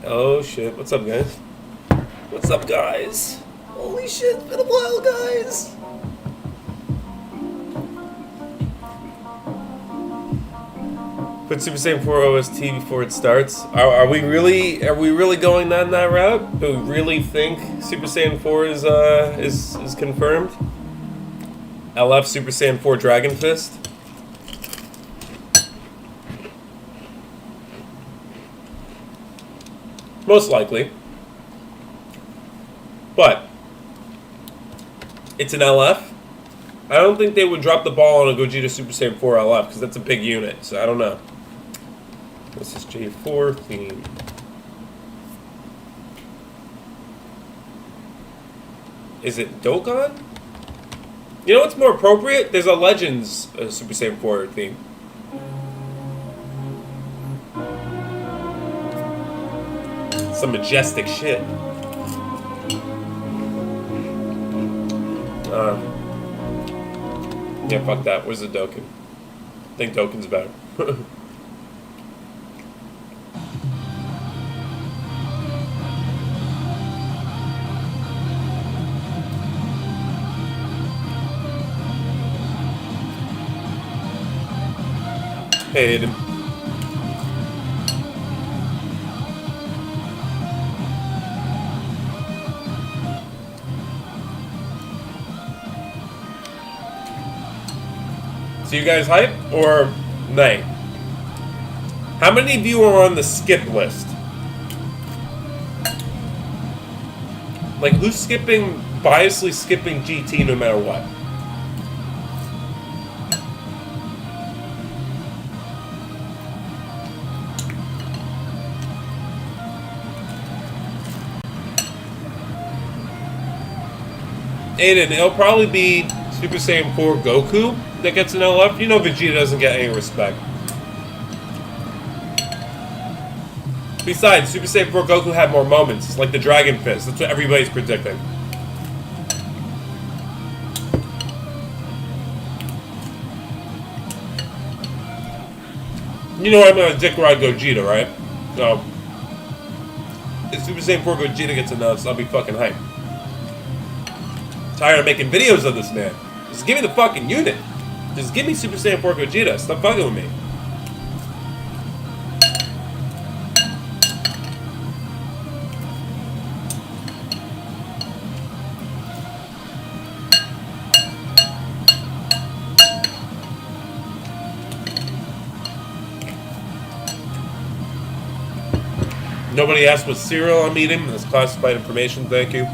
Oh shit, what's up guys? What's up guys? Holy shit, it's been a while guys! Put Super Saiyan 4 OST before it starts. Are we really going down that route? Do we really think Super Saiyan 4 is confirmed? LF Super Saiyan 4 Dragon Fist? Most likely. But it's an LF. I don't think they would drop the ball on a Gogeta Super Saiyan 4 LF because that's a big unit, so I don't know. This is J4 theme. Is it Dokkan? You know what's more appropriate? There's a Legends Super Saiyan 4 theme. Some majestic shit. Yeah, fuck that. Where's the Dokkan? I think Dokkan's better. Hey, Aiden. So you guys hype or nay? How many of you are on the skip list? Like, who's biasly skipping GT no matter what? Aiden, it'll probably be Super Saiyan 4 Goku that gets an LF. You know Vegeta doesn't get any respect. Besides, Super Saiyan 4 Goku had more moments, like the Dragon Fist. That's what everybody's predicting. You know I'm gonna dick ride Gogeta, right? So, if Super Saiyan 4 Gogeta gets announced, I'll be fucking hyped. Tired of making videos of this man. Just give me the fucking unit. Just give me Super Saiyan 4 Gogeta. Stop fucking with me. Nobody asked what cereal I'm eating. That's classified information. Thank you.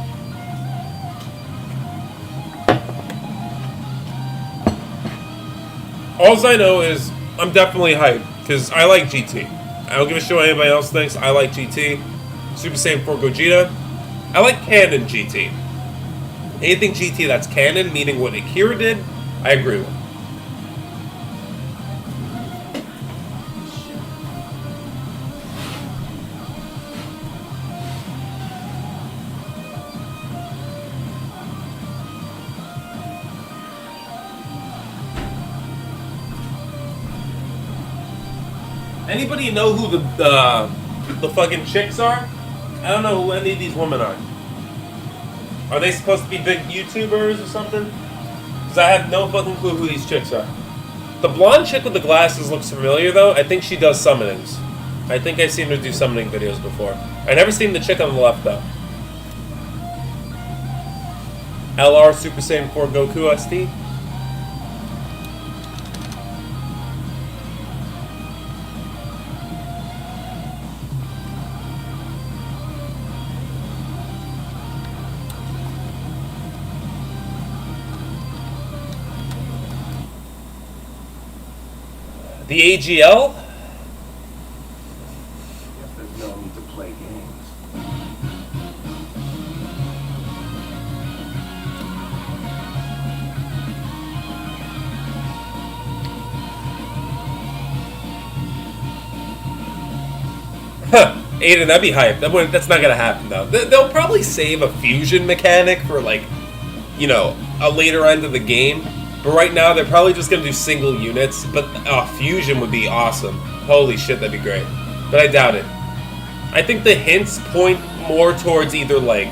All I know is I'm definitely hyped because I like GT. I don't give a shit what anybody else thinks. I like GT. Super Saiyan 4 Gogeta. I like canon GT. Anything GT that's canon, meaning what Akira did, I agree with. Anybody know who the fucking chicks are? I don't know who any of these women are. Are they supposed to be big YouTubers or something? Because I have no fucking clue who these chicks are. The blonde chick with the glasses looks familiar though. I think she does summonings. I think I've seen her do summoning videos before. I never seen the chick on the left though. LR Super Saiyan 4 Goku ST? The AGL? There's no need to play games. Huh. Aiden, that'd be hype. That's not gonna happen though. They'll probably save a fusion mechanic for like, you know, a later end of the game. But right now, they're probably just going to do single units. But fusion would be awesome. Holy shit, that'd be great. But I doubt it. I think the hints point more towards either like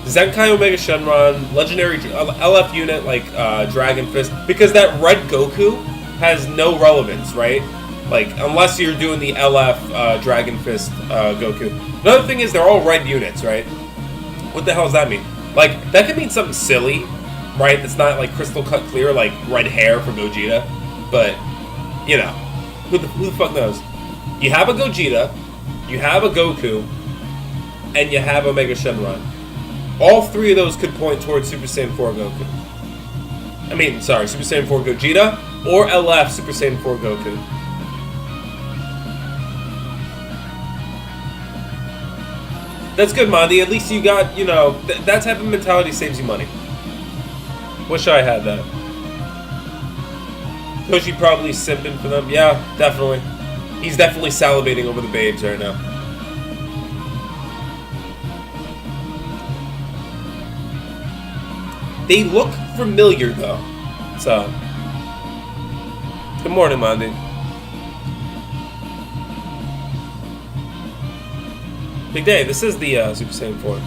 Zenkai Omega Shenron, Legendary LF unit like Dragon Fist, because that red Goku has no relevance, right? Like, unless you're doing the LF Dragon Fist Goku. Another thing is they're all red units, right? What the hell does that mean? Like, that could mean something silly, right? That's not like crystal cut clear, like red hair for Gogeta. But, you know, who the fuck knows? You have a Gogeta, you have a Goku, and you have Omega Shenron. All three of those could point towards Super Saiyan 4 Goku. I mean, sorry, Super Saiyan 4 Gogeta or LF Super Saiyan 4 Goku. That's good, Mondi. At least you got, you know, that type of mentality saves you money. Wish I had that. Toshi probably simping for them. Yeah, definitely. He's definitely salivating over the babes right now. They look familiar, though. So, good morning, Mondi. Big day. This is the Super Saiyan 4.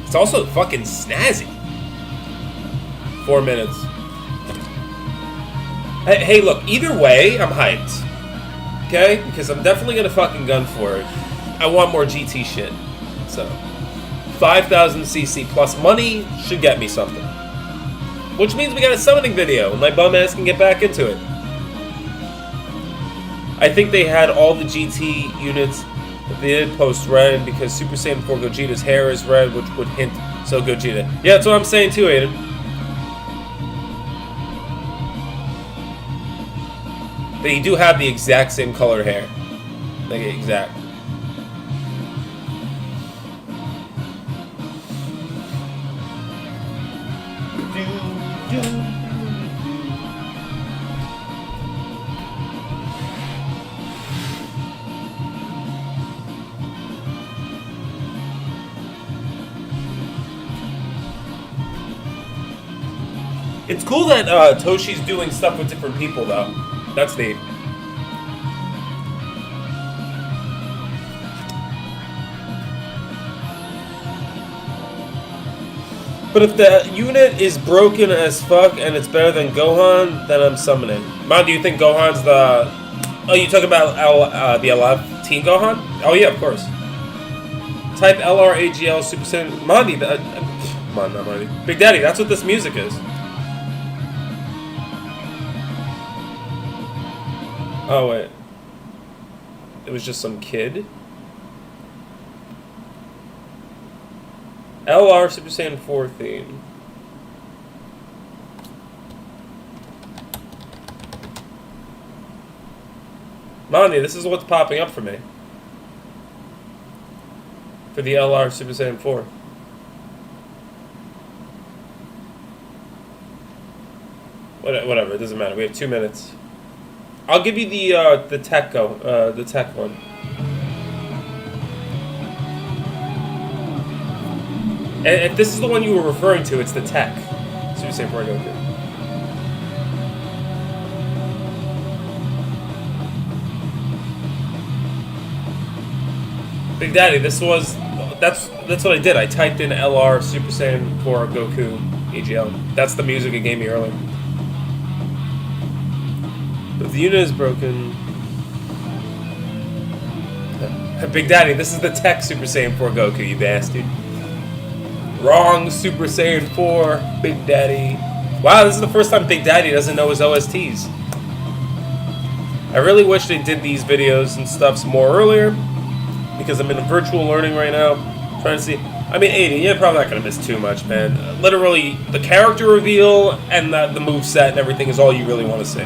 It's also fucking snazzy. 4 minutes. Hey, look. Either way, I'm hyped. Okay? Because I'm definitely gonna fucking gun for it. I want more GT shit. So, 5,000 CC plus money should get me something. Which means we got a summoning video, and my bum ass can get back into it. I think they had all the GT units that they did post red because Super Saiyan 4 Gogeta's hair is red, which would hint so Gogeta. Yeah, that's what I'm saying too, Aiden. They do have the exact same color hair. Like, exact. It's cool that Toshi's doing stuff with different people, though. That's neat. But if the unit is broken as fuck and it's better than Gohan, then I'm summoning. Man, do you think Gohan's the... Oh, you talking about the LF Teen Gohan? Oh yeah, of course. Type LRAGL Super Saiyan... Mondi, come on, not Mondi. Big Daddy, that's what this music is. Oh, wait. It was just some kid? LR Super Saiyan 4 theme. Mondi, this is what's popping up for me. For the LR Super Saiyan 4. Whatever, it doesn't matter. We have 2 minutes. I'll give you the tech one. And if this is the one you were referring to, it's the tech. Super Saiyan 4 Goku. Big Daddy, that's what I did. I typed in LR Super Saiyan 4 Goku AGL. That's the music it gave me earlier. But the unit is broken. Big Daddy, this is the tech Super Saiyan 4 Goku, you bastard. Wrong Super Saiyan 4, Big Daddy. Wow, this is the first time Big Daddy doesn't know his OSTs. I really wish they did these videos and stuff some more earlier, because I'm in virtual learning right now, trying to see. I mean, Aiden, you're probably not going to miss too much, man. Literally, the character reveal and the moveset and everything is all you really want to see.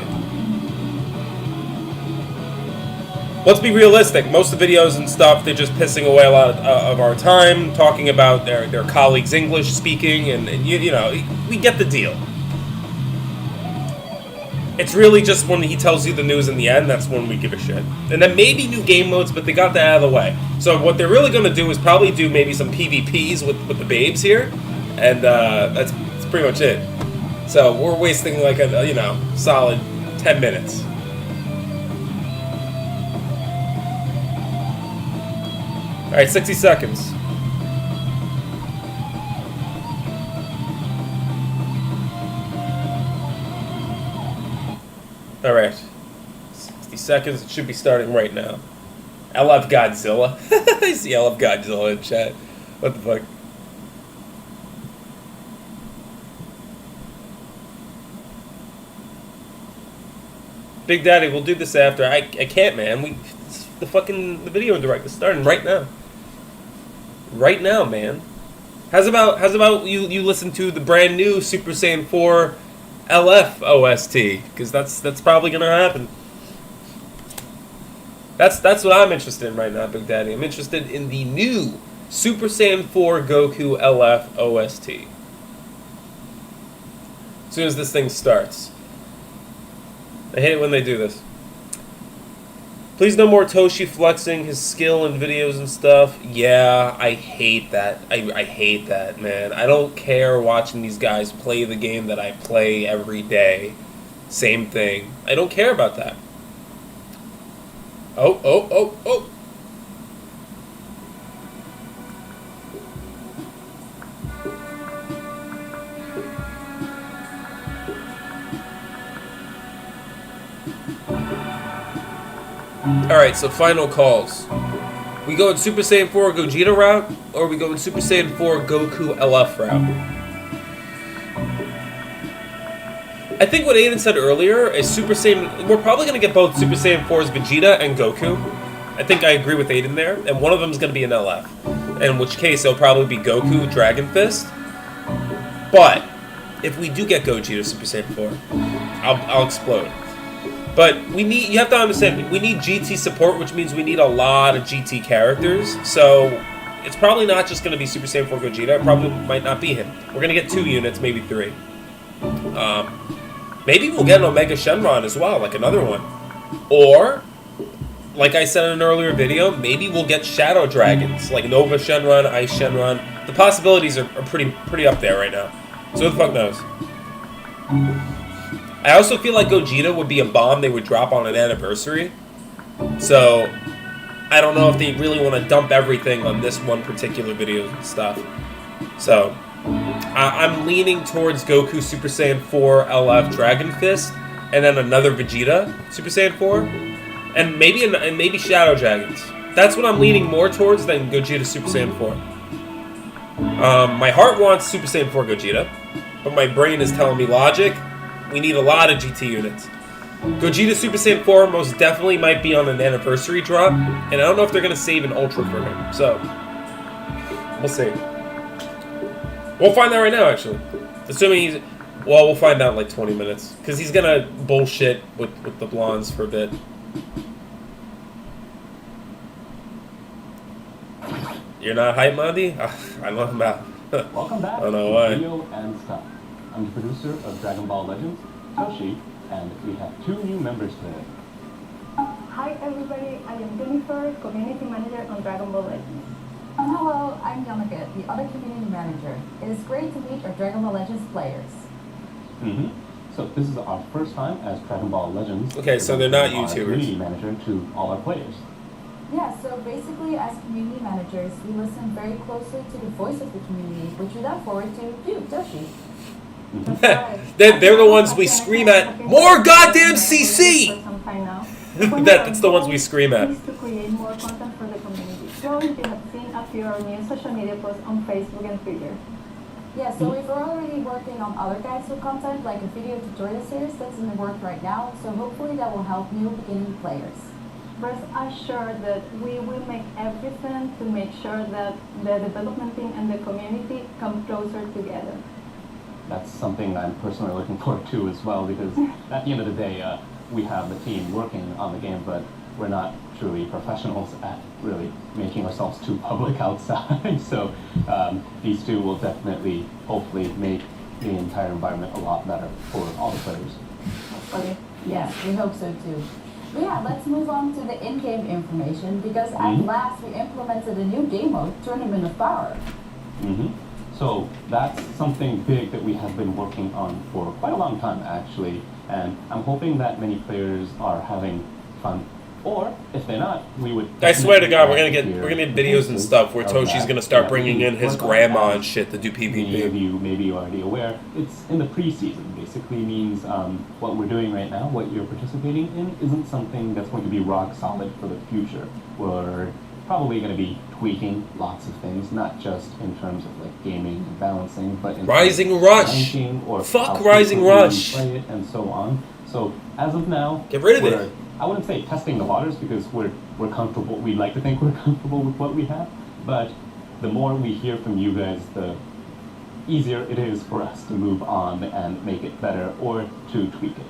Let's be realistic. Most of the videos and stuff, they're just pissing away a lot of our time, talking about their colleagues' English speaking, and you know, we get the deal. It's really just when he tells you the news in the end, that's when we give a shit. And then maybe new game modes, but they got that out of the way. So what they're really going to do is probably do maybe some PvPs with the babes here, and that's pretty much it. So we're wasting like a solid 10 minutes. Alright, 60 seconds. Alright. 60 seconds. It should be starting right now. I love Godzilla. I see I love Godzilla in chat. What the fuck? Big Daddy, we'll do this after. I can't, man. The video direct is starting right now. Right now, man. How's about you listen to the brand new Super Saiyan 4 LF OST? Because that's probably gonna happen. That's what I'm interested in right now, Big Daddy. I'm interested in the new Super Saiyan 4 Goku LF OST. As soon as this thing starts. I hate it when they do this. Please no more Toshi flexing his skill in videos and stuff. Yeah, I hate that. I hate that, man. I don't care watching these guys play the game that I play every day. Same thing. I don't care about that. Oh. Alright, so final calls. We go in Super Saiyan 4 Gogeta route, or we go in Super Saiyan 4 Goku LF route? I think what Aiden said earlier is Super Saiyan... We're probably going to get both Super Saiyan 4's Vegeta and Goku. I think I agree with Aiden there, and one of them is going to be an LF. In which case, it'll probably be Goku Dragon Fist. But, if we do get Gogeta Super Saiyan 4, I'll explode. But you have to understand, we need GT support, which means we need a lot of GT characters. So it's probably not just going to be Super Saiyan 4 Gogeta. It probably might not be him. We're going to get 2 units, maybe 3. Maybe we'll get an Omega Shenron as well, like another one. Or, like I said in an earlier video, maybe we'll get Shadow Dragons, like Nova Shenron, Ice Shenron. The possibilities are pretty up there right now. So who the fuck knows? I also feel like Gogeta would be a bomb they would drop on an anniversary. So, I don't know if they really want to dump everything on this one particular video and stuff. So, I'm leaning towards Goku Super Saiyan 4 LF Dragon Fist, and then another Vegeta Super Saiyan 4, and maybe Shadow Dragons. That's what I'm leaning more towards than Gogeta Super Saiyan 4. My heart wants Super Saiyan 4 Gogeta, but my brain is telling me logic. We need a lot of GT units. Gogeta Super Saiyan 4 most definitely might be on an anniversary drop, and I don't know if they're going to save an Ultra for him, so we'll see. We'll find that right now, actually. Assuming he's... Well, we'll find out in like 20 minutes, because he's going to bullshit with the blondes for a bit. You're not hype, Mondi? I love him out. Welcome back I don't know why. to Video and Stuff. I'm the producer of Dragonball Legends, Toshi, and we have 2 new members today. Hi everybody, I am Jennifer, Community Manager on Dragonball Legends. Hello, I'm Yamaka, the other community manager. It is great to meet our Dragonball Legends players. So this is our first time as Dragonball Legends. Okay, so they're not our YouTubers. Community manager to all our players. Yeah, so basically as community managers, we listen very closely to the voice of the community, which we look forward to you, Toshi. They're the ones we scream at. More goddamn CC! That's the ones we scream at. To create more content for the community. So you have seen a few of our new social media posts on Facebook and Twitter. Yeah, so we're already working on other kinds of content, like a video tutorial series that's in the work right now, so hopefully that will help new beginning players. Rest assured that we will make everything to make sure that the development team and the community come closer together. That's something I'm personally looking forward to as well, because at the end of the day, we have the team working on the game, but we're not truly professionals at really making ourselves too public outside. So these 2 will definitely, hopefully, make the entire environment a lot better for all the players. Okay. Yes, we hope so too. But yeah, let's move on to the in-game information, because at last we implemented a new game mode, Tournament of Power. So that's something big that we have been working on for quite a long time, actually, and I'm hoping that many players are having fun Or if they're not, we would. I swear to God, we're gonna definitely get hear videos and stuff where of Toshi's that. gonna start Yeah, bringing we in his work on grandma that. and shit to do Many of PvP. you may be already aware, it's in the pre-season. Basically means what we're doing right now, what you're participating in, isn't something that's going to be rock solid for the future. We're probably going to be tweaking lots of things, not just in terms of like gaming and balancing, but in Rising terms of Rush! ranking or Fuck how Rising frequently we Rush! play it and so on. So as of now, Get rid of we're, it. I wouldn't say testing the waters because we're comfortable. We like to think we're comfortable with what we have, but the more we hear from you guys, the easier it is for us to move on and make it better or to tweak it.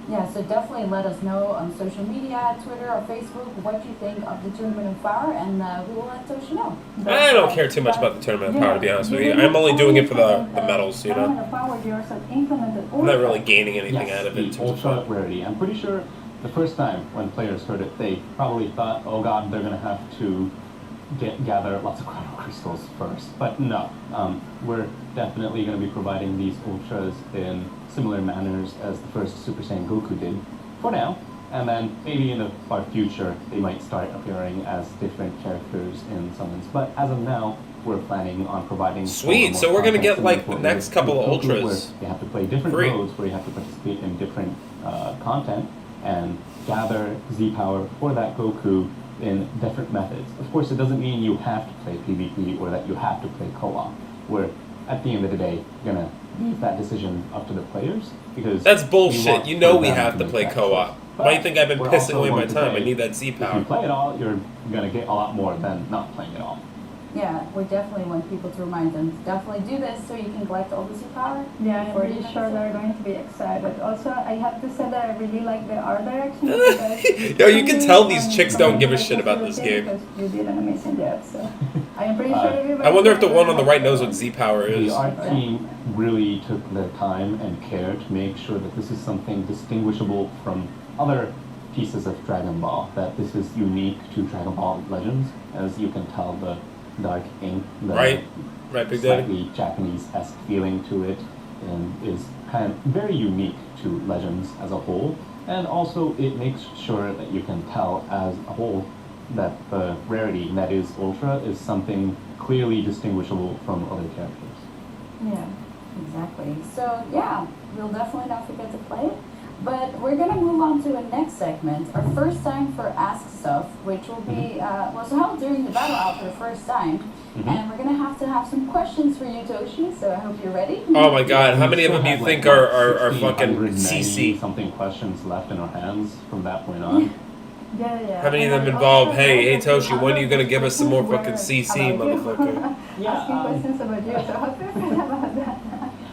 Yeah, so definitely let us know on social media, Twitter or Facebook, what you think of the Tournament of Power, and we will let Toshi know. I don't care too much about the Tournament of Power, to be honest with you. I'm only doing it for the medals, you know? Tournament of Power, you also implemented I'm not really Ultra. gaining anything Yes, out of it in the terms of ultra fun. rarity. I'm pretty sure the first time when players heard it, they probably thought, oh god, they're going to have to gather lots of chrono crystals first. But no, we're definitely going to be providing these ultras in similar manners as the first Super Saiyan Goku did for now. And then maybe in the far future, they might start appearing as different characters in summons. But as of now, we're planning on providing... Sweet, so we're gonna content get, like, similar the to what next we couple did of with Goku, ultras where you have to play different free. modes, where you have to participate in different content, and gather Z-Power for that Goku in different methods. Of course, it doesn't mean you have to play PvP or that you have to play co-op. We're, at the end of the day, gonna leave that decision up to the players, because... That's we bullshit. want You know for we them have to make play that co-op. choice. Why do you think I've been We're pissing also away my going to time? I say, need that if Z-Power. you play it all, you're gonna get a lot more than not playing it all. Yeah, we definitely want people to remind them to definitely do this so you can collect all the Z-Power. Yeah, I'm before pretty the next sure season. they're going to be excited. Also, I have to say that I really like the art direction. Because Yo, you can tell these from- chicks from don't give a the shit about this facility, game. Because you did an amazing job, so I am pretty sure everybody... I wonder if the one on the right knows what Z-Power The is. art team really took their time and care to make sure that this is something distinguishable from other pieces of Dragon Ball, that this is unique to Dragon Ball Legends. As you can tell, the dark ink, the Right, Big Daddy? slightly Japanese-esque feeling to it, and is kind of very unique to Legends as a whole. And also, it makes sure that you can tell as a whole that the rarity, that is Ultra, is something clearly distinguishable from other characters. Yeah, exactly. So yeah, we'll definitely not forget to play it. But we're gonna move on to the next segment, our first time for Ask Stuff, which will be was held during the battle out for the first time. And we're gonna have some questions for you, Toshi, so I hope you're ready. Oh my god, how many of We them do still you have, think like, are fucking 1,690 CC? something questions left in our hands from that point on. Yeah. How many of And them I involve, also hey, know that Toshi, some when are you gonna other give us some more questions fucking were CC, about you. motherfucker? Yeah, Asking questions about you, so how do you feel about that?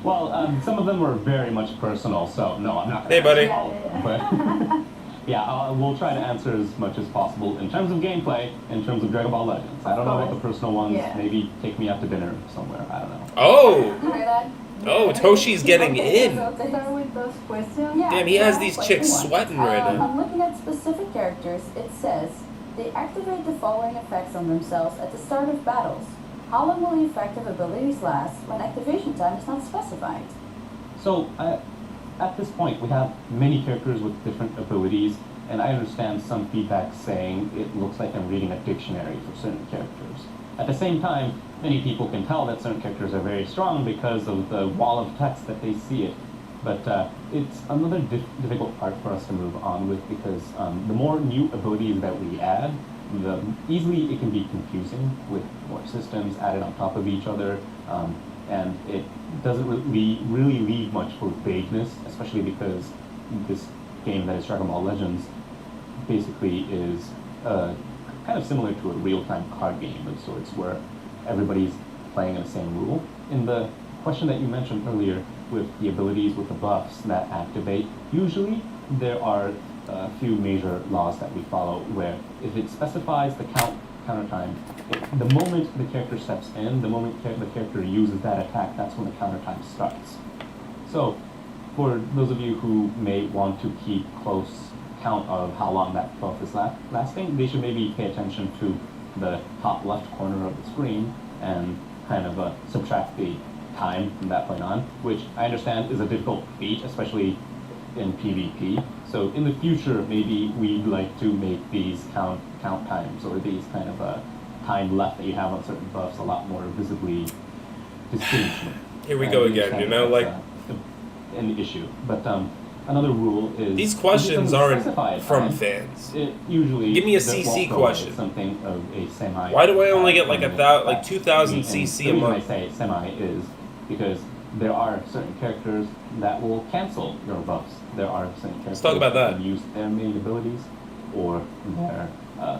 Well, some of them were very much personal, so no, I'm not gonna Hey, buddy. answer all of them, but yeah, we'll try to answer as much as possible in terms of gameplay, in terms of Dragon Ball Legends. I don't know about the personal ones. Yeah. Maybe take me out to dinner somewhere. I don't know. Oh! You hear that? Oh, Toshi's getting Okay, in. so Let's start with those questions. Yeah, Damn, he has so these question chicks one. sweating right now. I'm looking at specific characters. It says, they activate the following effects on themselves at the start of battles. How long will the effective abilities last when activation time is not specified? So, at this point, we have many characters with different abilities, and I understand some feedback saying it looks like I'm reading a dictionary for certain characters. At the same time, many people can tell that certain characters are very strong because of the wall of text that they see it. But it's another difficult part for us to move on with, because the more new abilities that we add, the easily it can be confusing with more systems added on top of each other, and it doesn't really leave much for vagueness, especially because this game that is Dragon Ball Legends basically is kind of similar to a real-time card game of sorts, where everybody's playing in the same rule. In the question that you mentioned earlier, with the abilities with the buffs that activate, usually there are a few major laws that we follow, where if it specifies the counter time, the moment the character steps in, the moment the character uses that attack, that's when the counter time starts. So, for those of you who may want to keep close count of how long that buff is lasting, they should maybe pay attention to the top left corner of the screen and kind of subtract the time from that point on, which I understand is a difficult feat, especially in PvP. So in the future, maybe we'd like to make these count times or these kind of time left that you have on certain buffs a lot more visibly distinct. Here we go again, you know, like an issue. But another rule is these questions aren't from time. fans. It usually Give me a that CC won't go question. With something of a semi. Why do I only get like 2,000 And CC the a reason month? I say semi is because there are certain characters that will cancel your buffs. There are certain characters Let's talk about that. can use their main abilities or their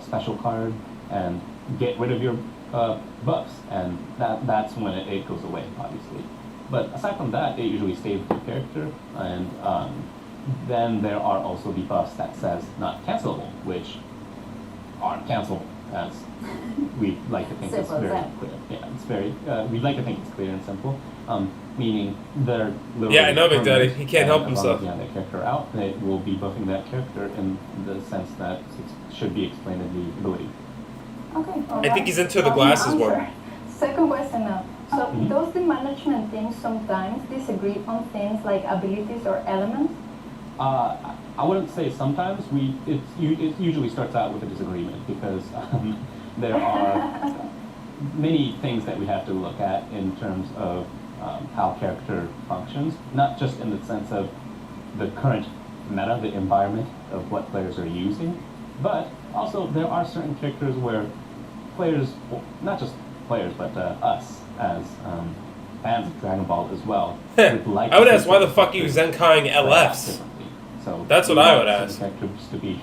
special card and get rid of your buffs, and that's when it goes away, obviously. But aside from that, it usually stays with the character, and then there are also the buffs that says not cancelable, which aren't cancelable, as we like to think it's Simple as very that. clear. Yeah, it's very. We like to think it's clear and simple. Meaning they're literally Yeah, I know, Big Daddy. permanent, He can't help and as long himself. as you have that character out, they will be buffing that character in the sense that it should be explained in the ability. Okay. I think he's into the glasses one. Second question now. So Mhm. does the management team sometimes disagree on things like abilities or elements? I wouldn't say sometimes. It usually starts out with a disagreement because there are many things that we have to look at in terms of how character functions, not just in the sense of the current meta, the environment of what players are using, but also there are certain characters where players, well, not just players, but us as fans of Dragon Ball as well, would like I would to ask see why the certain fuck are you characters Zenkaiing play out LFs? differently. So That's what we I want would certain ask. characters to be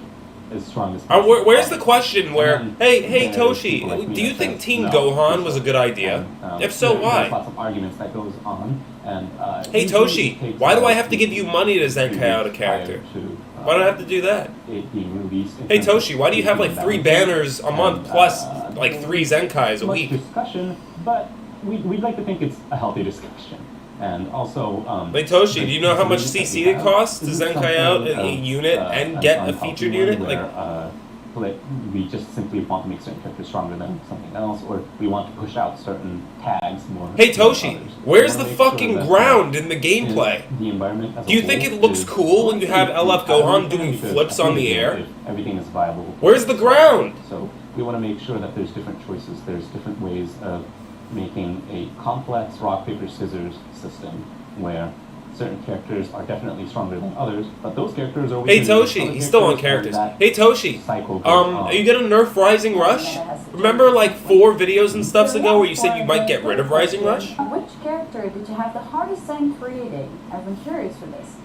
as strong as possible. Where's the question where, And hey there's Toshi, people like me do you that think says, Team no, Gohan this was a is- good idea? and, If so, there's why? lots of arguments that goes on, and Hey usually it Toshi, takes why do I about have to give you 2 money to weeks Zenkai out a prior character? to, Why do I have to do that? it being released in Hey terms of Toshi, why do you have like 3 balancing banners a and, month plus like 3 Zenkais a much week? discussion, but we'd like to think it's a healthy discussion. And also, Hey Toshi, do you know how much the CC that we it have costs to isn't Zenkai out something a of, unit and get a unhealthy featured one unit? where, like we just simply want to make certain characters stronger than something else, or we want to push out certain tags more. Hey than Toshi, others. where's We the wanna make sure fucking that, ground in the gameplay? the environment as a Do you think whole it looks is cool when you have LF Gohan honestly doing because flips at on the end of air? day, if everything is viable. Where's the ground? So we want to make sure that there's different choices. There's different ways of making a complex rock paper scissors system where certain characters are definitely stronger than others, but those characters are Hey weaker than Toshi, other he's still on characters, characters. and Hey that Toshi, cycle goes on. are you gonna nerf Rising Rush? Remember like 4 videos and stuff ago where you said you might get rid of Rising Rush? Which character did you have the hardest time creating? I've been curious for this.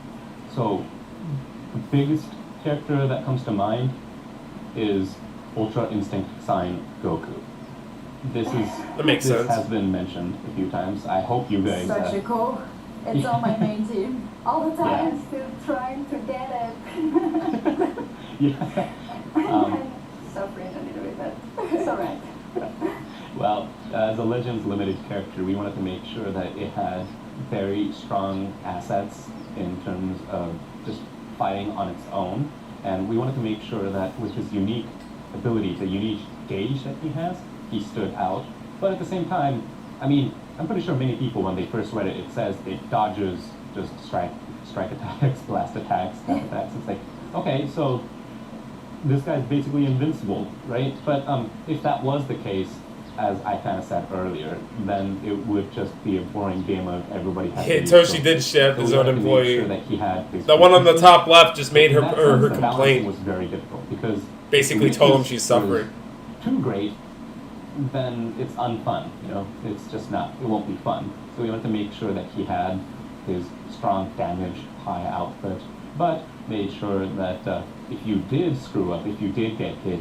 So the biggest character that comes to mind is Ultra Instinct Sign Goku. That makes this sense. has been mentioned a few times. I hope you guys. Such a cool. It's on my main team all the time. I'm still trying to get it. Yeah. I'm suffering a little bit, but it's alright. Well, as a Legends limited character, we wanted to make sure that it had very strong assets in terms of just fighting on its own, and we wanted to make sure that with his unique ability, the unique gauge that he has, he stood out. But at the same time, I mean, I'm pretty sure many people, when they first read it, it says it dodges just strike attacks, blast attacks, tap attacks. It's like, okay, so this guy's basically invincible, right? But if that was the case, as I kind of said earlier, then it would just be a boring game of everybody has to Yeah, use Toshi something. did shaft So his we own had to make employee. sure that he had his The one on the weaknesses. top left just made her In that her sense, the balancing complaint. was very difficult because Basically if the told him weakness she's was suffering. Too great, then it's unfun. You know, it's just not. It won't be fun. So we wanted to make sure that he had his strong damage, high output, but made sure that if you did screw up, if you did get hit,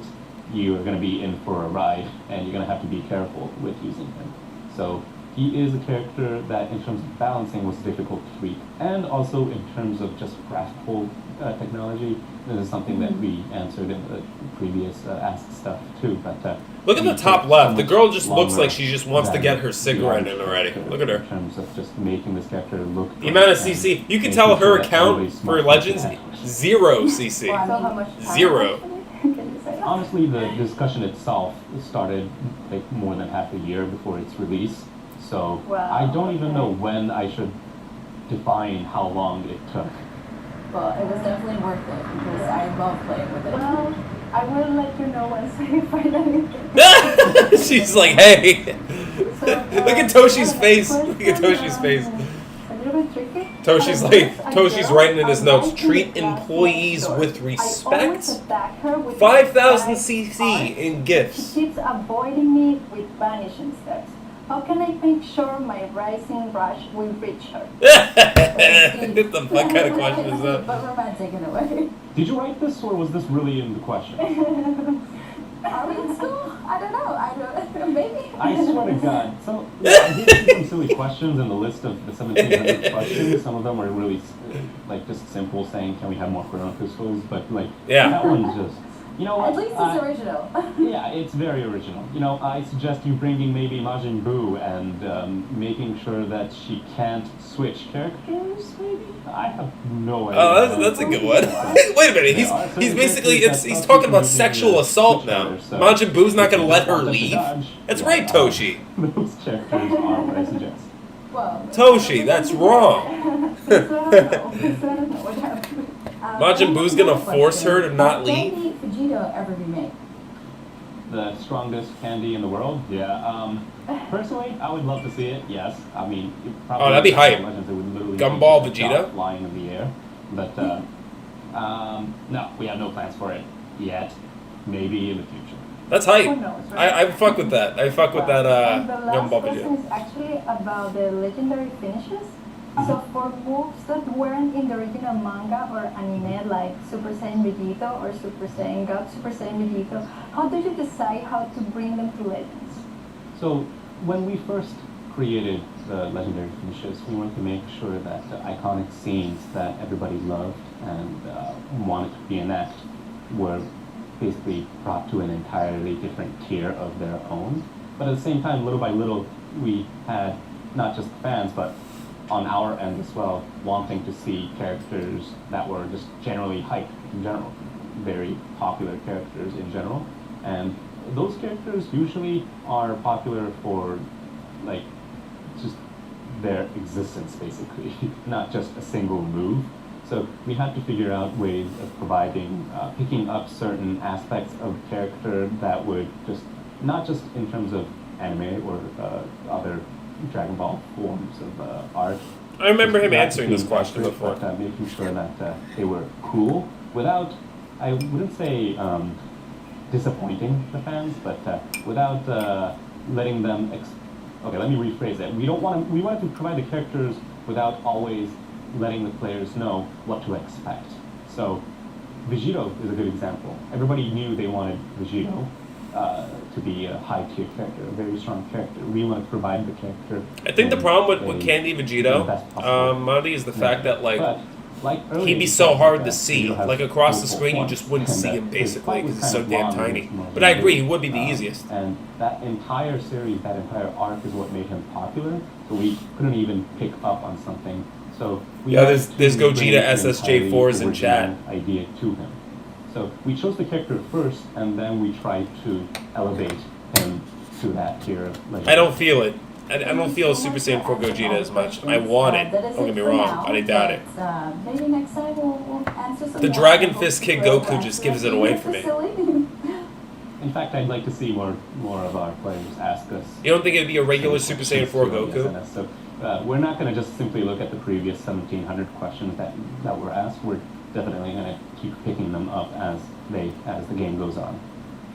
you are going to be in for a ride, and you're going to have to be careful with using him. So he is a character that, in terms of balancing, was difficult to tweak, and also in terms of just graphical technology. This is something that we answered in the previous Ask stuff too. But Look at the we top took left. so The much girl just looks longer like she just wants to than get her the cigarette average in already. character Look at her. In terms of just making this character look. The amount of good and CC. You can making tell her sure that account everybody's for smart Legends, with the 0 CC. So how much time? 0. Can you say that? Honestly, the discussion itself started like more than half a year before its release. So Wow, I don't even okay. know when I should define how long it took. But it was definitely worth it because I love playing with it. Well, I will let you know once I finally get She's like, hey. So, Look at Toshi's yeah, face. the Look at first Toshi's one, face. A little bit tricky. Toshi's But like, once I Toshi's go, writing in his I notes, like treat to back employees next door. with I respect. always attack her with 5,000 five cc arts. in She gifts. keeps avoiding me with vanishing steps. How can I make sure my rising rush will reach her? What the fuck kind of question is that? But romantic in a way. Did you write this, or was this really in the question? Are we in school? I don't know. Maybe. I swear to God. So, yeah, I did see some silly questions in the list of the 1700 questions. Some of them were really, like, just simple, saying, can we have more Chrono Crystals? But, like, Yeah. that one's just, you know what? At least it's original. Yeah, it's very original. You know, I suggest you bringing maybe Majin Buu and making sure that she can't switch characters, maybe? I have no idea. Oh, that's a good one. Wait a minute, he's basically, he's talking about sexual assault now. Majin Buu's not gonna let her leave? That's right, Toshi. Those characters are what I suggest. Well, Toshi, that's wrong. What happened? Majin Buu's gonna force her to not leave? Can Vegeta ever be made? The strongest candy in the world? Yeah. Personally, I would love to see it, yes. I mean, it probably... Oh, that'd be hype. Legends, it would literally Gumball be Vegeta? flying in the air. But, no, we have no plans for it yet. Maybe in the future. That's hype. Who knows, right? I fuck with that. I fuck with that, And the last Gumball question Vegeta. is actually about the legendary finishes. So for moves that weren't in the original manga or anime, like Super Saiyan Vegito or Super Saiyan God, Super Saiyan Vegito, how did you decide how to bring them to Legends? So, when we first created the legendary finishes, we wanted to make sure that the iconic scenes that everybody loved and wanted to reenact were basically brought to an entirely different tier of their own. But at the same time, little by little, we had not just fans, but on our end as well, wanting to see characters that were just generally hyped in general, very popular characters in general. And those characters usually are popular for, like, just their existence, basically, not just a single move. So we had to figure out ways of providing, picking up certain aspects of character that would just, not just in terms of anime or other Dragon Ball forms of art. I remember him Not answering this being question accurate, before. But making sure that they were cool without, I wouldn't say disappointing the fans, but without letting them. Okay, let me rephrase that. We wanted to provide the characters without always letting the players know what to expect. So, Vegito is a good example. Everybody knew they wanted Vegito to be a high-tier character, a very strong character. We wanted to provide the character. I think the in problem with a- Candy in the Vegito, best possible Marty, is the fact that, like, But, like earlier he'd be you so said, hard to that see. Vegito has Like, across the multiple screen, you forms, just wouldn't and see that him, his basically, fight because was he's so kind of damn long tiny. against Majin But I agree, Buu. he would be the easiest. And that entire series, that entire arc is what made him popular, so we couldn't even pick up on something. So we Yeah, had there's to bring Gogeta an SSJ4s in entirely chat. original idea to him. So we chose the character first, and then we tried to elevate him to that tier of legend. I don't feel it. I don't feel Super Saiyan 4 Gogeta as much. I want it. That is Don't get me for wrong, now, but I doubt it. but, maybe next time we'll answer some The more Dragon questions Fist Kid for Goku us. just gives it away for me. Silly. In fact, I'd like to see more of our players ask us. You don't think it'd be a regular Super Saiyan 4 to Goku? SNS. So we're not going to just simply look at the previous 1,700 questions that were asked. We're definitely going to keep picking them up as the game goes on.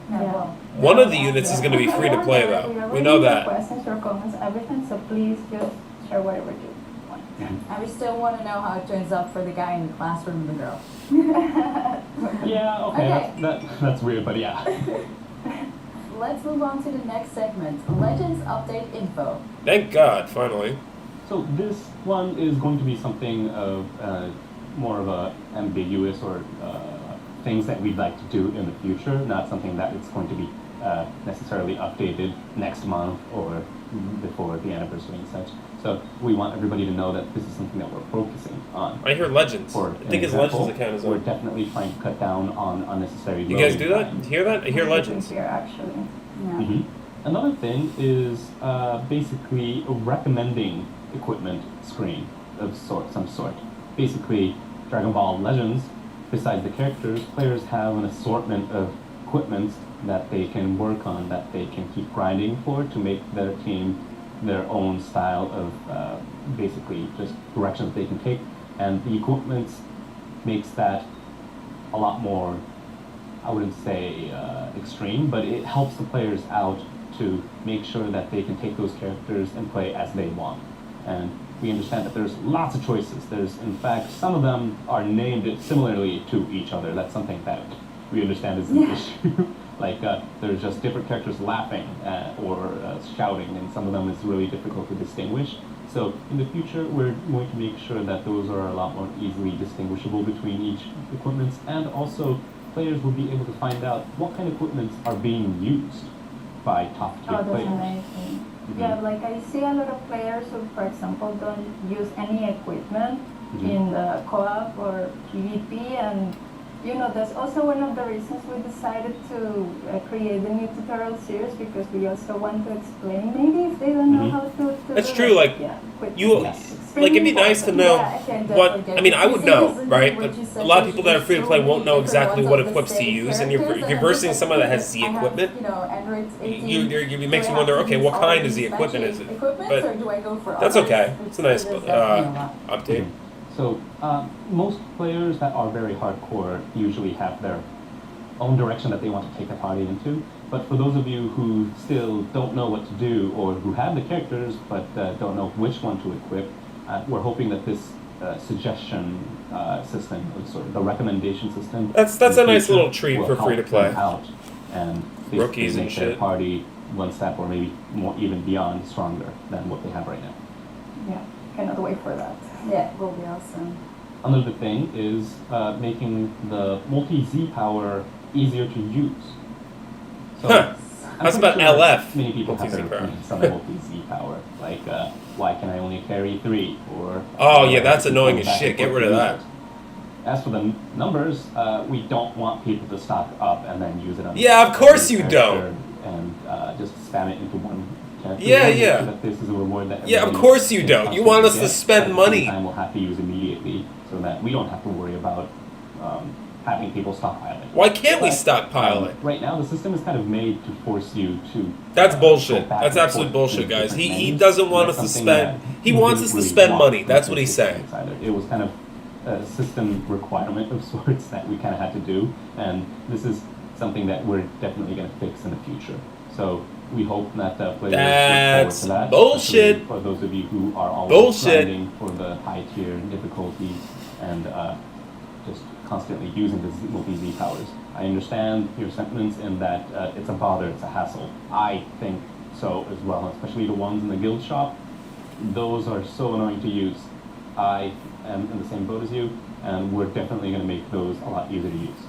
Yeah, Yeah. well, One of the units is going to be free to play, though. We know Your that. questions, your comments, everything. So please just share whatever you want. and we still want to know how it turns out for the guy in the classroom and the girl. Yeah, okay, that's weird, but yeah. Let's move on to the next segment, Legends Update Info. Thank God, finally. So this one is going to be something of more of a ambiguous or things that we'd like to do in the future, not something that it's going to be necessarily updated next month or before the anniversary and such. So we want everybody to know that this is something that we're focusing on. I hear Legends. For I think his example, Legends account is we're on. definitely trying to cut down on unnecessary You guys do loading that? time. Hear that? I hear Legends. Here, actually. Yeah. Mhm. Another thing is basically a recommending equipment screen of some sort. Basically, Dragon Ball Legends, besides the characters, players have an assortment of equipment that they can work on, that they can keep grinding for to make their team their own style of basically just directions they can take. And the equipment makes that a lot more, I wouldn't say extreme, but it helps the players out to make sure that they can take those characters and play as they want. And we understand that there's lots of choices. There's, in fact, some of them are named similarly to each other. That's something that we understand is an issue. Like, there's just different characters laughing or shouting, and some of them is really difficult to distinguish. So in the future, we're going to make sure that those are a lot more easily distinguishable between each equipment, and also players will be able to find out what kind of equipment are being used by top-tier That's players. amazing. Yeah, like I see a lot of players who, for example, don't use any equipment in the co-op or PvP, and you know, that's also one of the reasons we decided to create the new tutorial series, because we also want to explain maybe if they don't know how to That's do true, it. like, Yeah, quick. you, like, it'd be nice to know what, I mean, I would know, right? But a lot of people that are free to play won't know exactly what equips to use, and you're versing someone that has Z equipment. It makes you wonder, okay, what kind of Z equipment is it? But that's okay. It's a nice update. So most players that are very hardcore usually have their own direction that they want to take the party into. But for those of you who still don't know what to do, or who have the characters but don't know which one to equip, we're hoping that this suggestion system, sort of the recommendation system, That's a nice little treat for free to play. Out and Rookies and make their shit. party one step or maybe more, even beyond, stronger than what they have right now. Yeah, cannot wait for that. Yeah, it will be awesome. Another thing is making the multi-Z power easier to use. So Huh. I'm How's pretty about sure LF? Many people have Multi-Z their power. opinions on the multi-Z power. Like, why can I only carry 3? Or Oh, yeah, that's annoying as back shit. and Get forth rid of to that. use it. As for the numbers, we don't want people to stock up and then use it on Yeah, of course you character don't. And just spam it into one character. Yeah, We wanna make yeah. sure that this is a reward that Yeah, of everybody course you can don't. You want us to constantly spend get, at the same money. time we'll have to use immediately, so that we don't have to worry about having people stockpile it. Why can't we But, stockpile it? Right now, the system is kind of made to force you to. That's go bullshit. back That's and absolute forth bullshit, between guys. different He menus. doesn't want That's us to something spend. that He we wants didn't us to really spend want money. from That's the what he's saying. either. It was kind of a system requirement of sorts that we kind of had to do, and this is something that we're definitely going to fix in the future. So we hope that players That's look forward to that. bullshit. especially for those of you who are always Bullshit. grinding for the high tier difficulties and just constantly using the multi-Z powers. I understand your sentiments in that it's a bother, it's a hassle. I think so as well, especially the ones in the guild shop. Those are so annoying to use. I am in the same boat as you, and we're definitely going to make those a lot easier to use.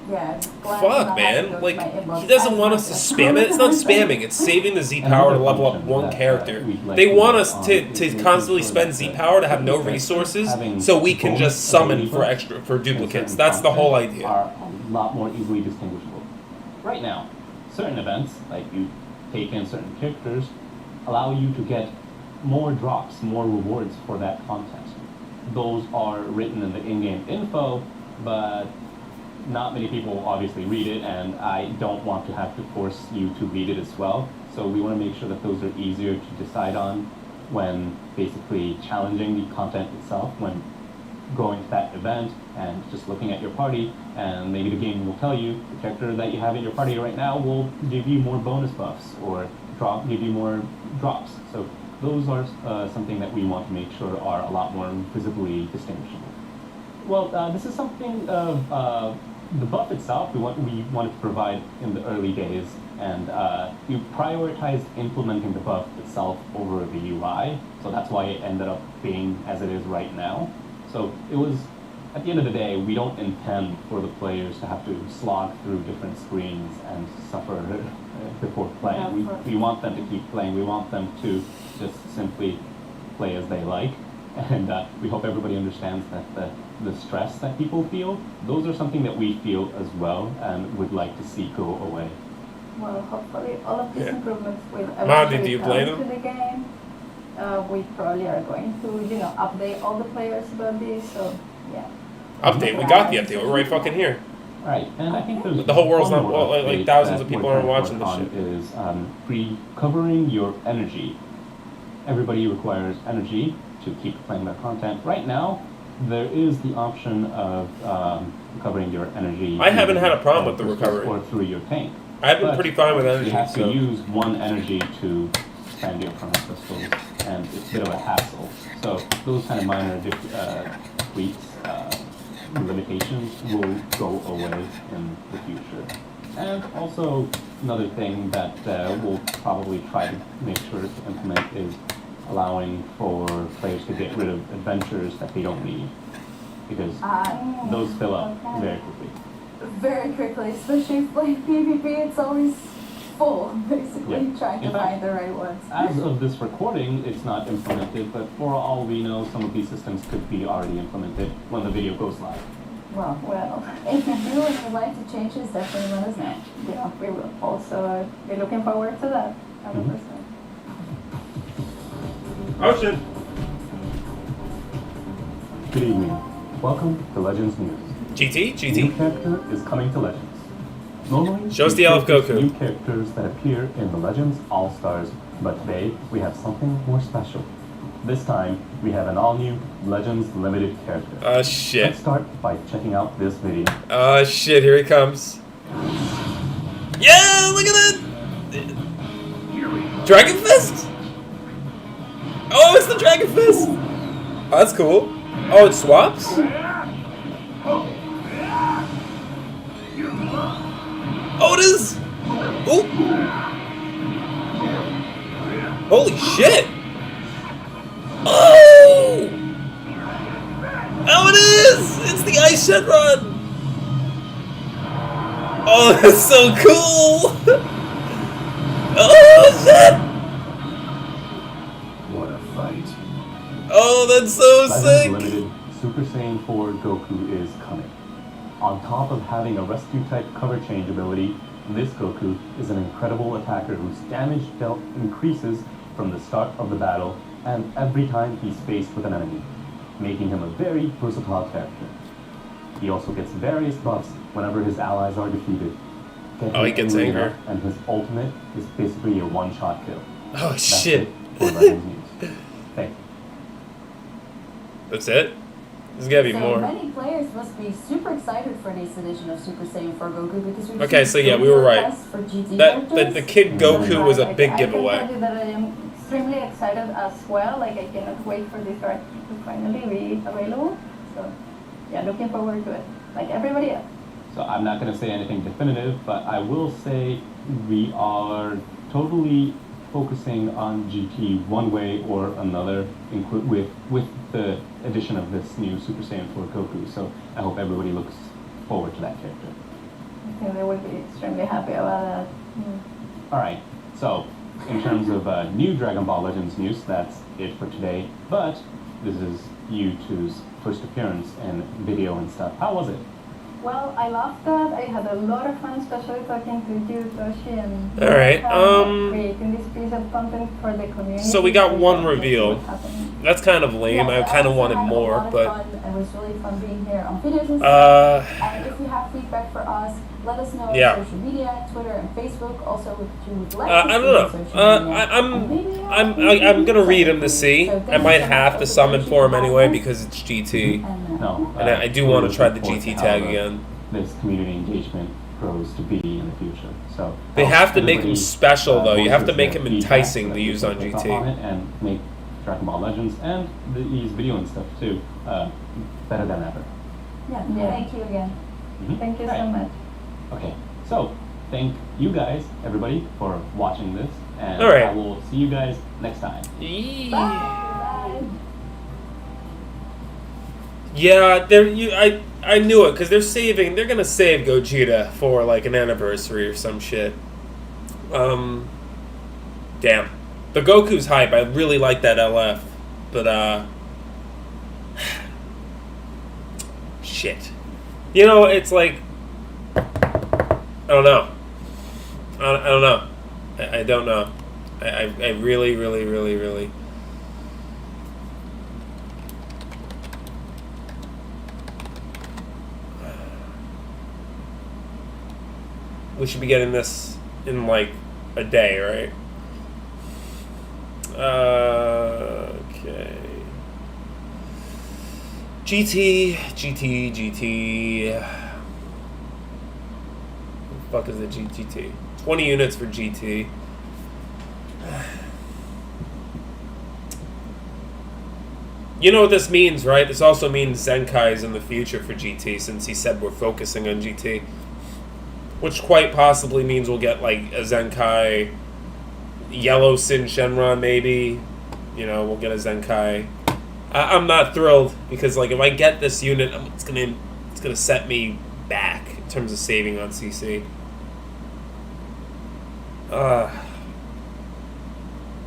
Yeah. Fuck, man. Like, he doesn't want us to spam it. It's not spamming. It's saving the Z power to level up one character. They want us to constantly spend Z power to have no resources, so we can just summon for duplicates. That's the whole idea. Are a lot more easily distinguishable. Right now, certain events, like you take in certain characters, allow you to get more drops, more rewards for that content. Those are written in the in-game info, but not many people obviously read it, and I don't want to have to force you to read it as well. So we want to make sure that those are easier to decide on when basically challenging the content itself, when going to that event and just looking at your party, and maybe the game will tell you the character that you have in your party right now will give you more bonus buffs or give you more drops. So those are something that we want to make sure are a lot more visibly distinguishable. Well, this is something of the buff itself we wanted to provide in the early days, and we prioritized implementing the buff itself over the UI, so that's why it ended up being as it is right now. So it was, at the end of the day, we don't intend for the players to have to slog through different screens and suffer before playing. We want them to keep playing. We want them to just simply play as they like, and we hope everybody understands that the stress that people feel, those are something that we feel as well and would like to see go away. Well, hopefully all of these improvements will Mandy, do eventually you come play to them? the game. We probably are going to, update all the players about this, so yeah. Update. We got the update. We're right fucking here. All right, and I think there's The whole world's one not- more well, like update thousands that of people we're aren't trying to watching work this on is recovering your energy. Everybody requires energy to keep playing their content. Right now, there is the option of recovering your energy. I haven't had a problem with the crystals recovery. or through your tank. I've been But pretty fine with you energy. have to So. use one energy to spend your current crystals, and it's a bit of a hassle. So those kind of minor tweaks, limitations will go away in the future. And also another thing that we'll probably try to make sure to implement is allowing for players to get rid of adventures that they don't need, because those fill up very quickly. Very quickly, especially if playing PvP, it's always full, basically, Yeah. trying to In fact, find the right ones. As of this recording, it's not implemented, but for all we know, some of these systems could be already implemented when the video goes live. Well, if you do and you'd like to change this, definitely let us know. Yeah, we will also be looking forward to that. 100%. Ocean. Good evening. Welcome to Legends News. GT? New GT? character is coming to Legends. Normally, Show us we the Elf showcase Goku. new characters that appear in the Legends All-Stars, but today we have something more special. This time, we have an all-new Legends Limited character. Shit. Let's start by checking out this video. Shit, here he comes. Yeah, look at that! Dragon Fist? Oh, it's the Dragon Fist! Oh, that's cool. Oh, it swaps? Oh, it is! Ooh! Holy shit! Oh! Oh, it is! It's the Ice Shenron! Oh, that's so cool! Oh, shit! What a fight. Oh, that's so Legends sick! Limited Super Saiyan 4 Goku is coming. On top of having a rescue type cover change ability, this Goku is an incredible attacker whose damage dealt increases from the start of the battle and every time he's faced with an enemy, making him a very versatile character. He also gets various buffs whenever his allies are defeated. Get Oh, he him gets angry angry. enough, and his ultimate is basically a one-shot kill. Oh, That's shit. it for Legends News. Thank you. That's it? There's gotta be So more. many players must be super excited for this edition of Super Saiyan 4 Goku because we've Okay, seen so yeah, so we were many right. requests for GT The characters. Kid Goku was a big I giveaway. can tell you that I am extremely excited as well. Like, I cannot wait for this character to finally be available. So, yeah, looking forward to it. Like everybody else. So I'm not going to say anything definitive, but I will say we are totally focusing on GT one way or another with the addition of this new Super Saiyan 4 Goku. So I hope everybody looks forward to that character. I think they will be extremely happy about that. All right, so in terms of new Dragon Ball Legends news, that's it for today. But this is you two's first appearance in video and stuff. How was it? Well, I loved that. I had a lot of fun, especially talking to you, Toshi, and All right, creating this piece of content for the community. So we got one That's reveal. what's happening. That's kind of lame. I Yes, kind of also wanted had a more, lot of but fun. It was really fun being here on videos and stuff. uh, And if you have feedback for us, let us know Yeah. on social media, Twitter and Facebook. Also, if you would like to I see don't on know. social media, I'm and maybe I'm gonna read him to see. So I thank might you so have much to for summon the for him patient anyway listeners. because it's GT, And, No. and I do we want to look try the forward GT to tag how again. this community engagement grows to be in the future. So They I hope have to make him everybody, special, though. You have to voices make their him feedback enticing so to that use we on can pick up GT. it and make Dragon Ball Legends and these video and stuff too better than ever. yeah, Yeah. thank you again. Mhm. Thank you so Right. much. Okay, so thank you guys, everybody, for watching this, and All right. I will see you guys next time. Bye. Yeah, I knew it because they're gonna save Gogeta for like an anniversary or some shit. Damn, the Goku's hype. I really like that LF, but shit. You know, it's like I don't know. I don't know. I don't know. I really. we should be getting this in like a day, right? Okay. GT. What the fuck is the GT? 20 units for GT. You know what this means, right? This also means Zenkai is in the future for GT, since he said we're focusing on GT. Which quite possibly means we'll get like a Zenkai Yellow Sin Shenron, maybe. You know, we'll get a Zenkai. I'm not thrilled, because like if I get this unit, it's gonna set me back in terms of saving on CC.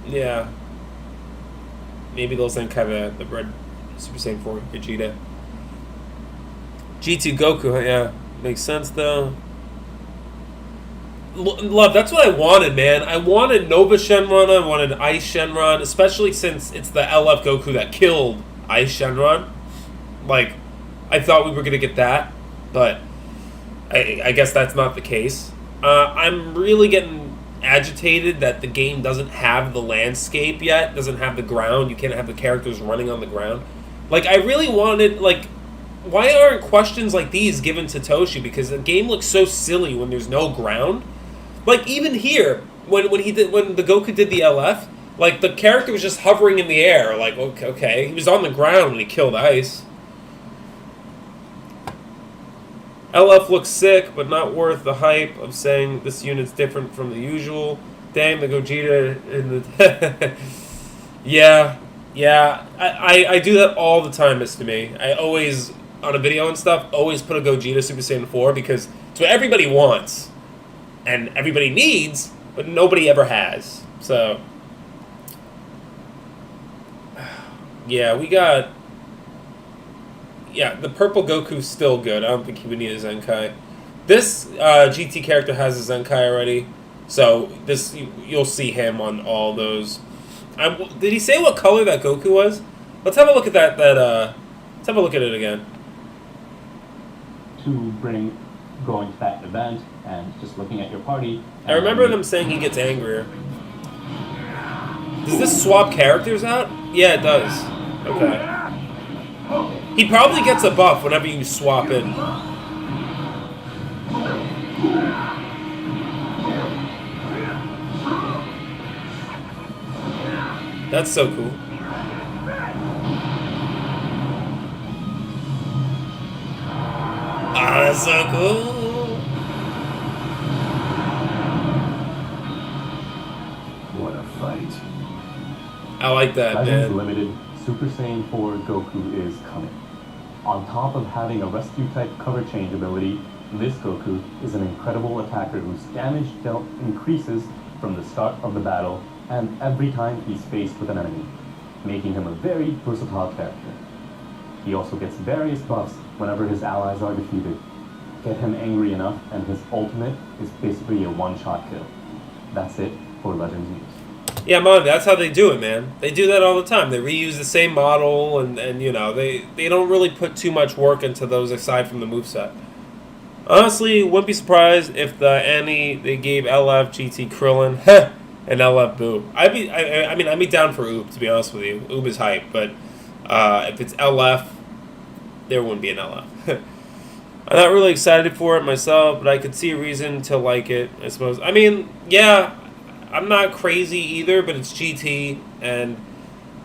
Yeah. Maybe they'll Zenkai the red Super Saiyan 4 Vegeta. G2 Goku, yeah. Makes sense though. Love, that's what I wanted, man. I wanted Nova Shenron, I wanted Ice Shenron, especially since it's the LF Goku that killed Ice Shenron. Like, I thought we were going to get that, but I guess that's not the case. I'm really getting agitated that the game doesn't have the landscape yet, doesn't have the ground. You can't have the characters running on the ground. Like, I really wanted, like, why aren't questions like these given to Toshi? Because the game looks so silly when there's no ground. Like, even here, when the Goku did the LF, like, the character was just hovering in the air. Like, okay. He was on the ground when he killed Ice. LF looks sick, but not worth the hype of saying this unit's different from the usual. Dang, the Gogeta in the... Yeah. I do that all the time, Mr. Me. I always, on a video and stuff, always put a Gogeta Super Saiyan 4 because it's what everybody wants. And everybody needs, but nobody ever has. So... Yeah, we got... Yeah, the purple Goku's still good. I don't think he would need a Zenkai. This GT character has a Zenkai already, so this you'll see him on all those. Did he say what color that Goku was? Let's have a look at that. Let's have a look at it again. To bring going to that event and just looking at your party. I remember them saying he gets angrier. Does this swap characters out? Yeah, it does. Okay. He probably gets a buff whenever you swap in. That's so cool. Ah, that's so cool. What a fight. I like that, Legends man. Limited Super Saiyan 4 Goku is coming. On top of having a rescue type cover change ability, this Goku is an incredible attacker whose damage dealt increases from the start of the battle and every time he's faced with an enemy, making him a very versatile character. He also gets various buffs whenever his allies are defeated. Get him angry enough and his ultimate is basically a one-shot kill. That's it for Legends use. Yeah, Manga, that's how they do it, man. They do that all the time. They reuse the same model, and you know, they don't really put too much work into those aside from the moveset. Honestly, wouldn't be surprised if the Annie, they gave LF GT Krillin and LF Boo. I'd be down for Oob, to be honest with you. Oob is hype, but if it's LF, there wouldn't be an LF. I'm not really excited for it myself, but I could see a reason to like it, I suppose. I mean, yeah, I'm not crazy either, but it's GT, and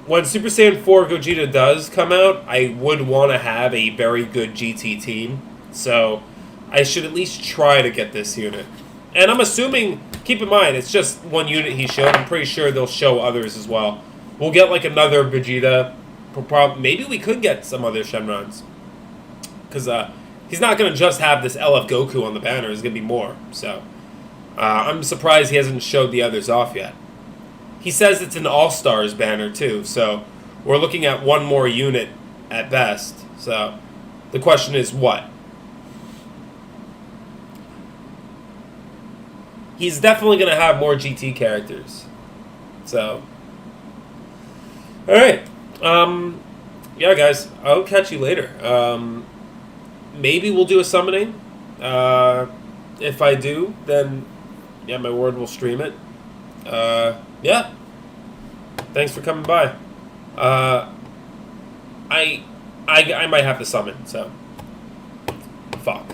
when Super Saiyan 4 Gogeta does come out, I would want to have a very good GT team, so I should at least try to get this unit. And I'm assuming, keep in mind, it's just one unit he showed. I'm pretty sure they'll show others as well. We'll get like another Vegeta. Maybe we could get some other Shenrons. Because he's not going to just have this LF Goku on the banner. There's going to be more, so... I'm surprised he hasn't showed the others off yet. He says it's an All-Stars banner, too, so we're looking at one more unit at best. So the question is, what? He's definitely going to have more GT characters. So, alright. Yeah, guys, I'll catch you later. Maybe we'll do a summoning. if I do, then yeah, my ward will stream it. Yeah. Thanks for coming by. I might have to summon, so fuck.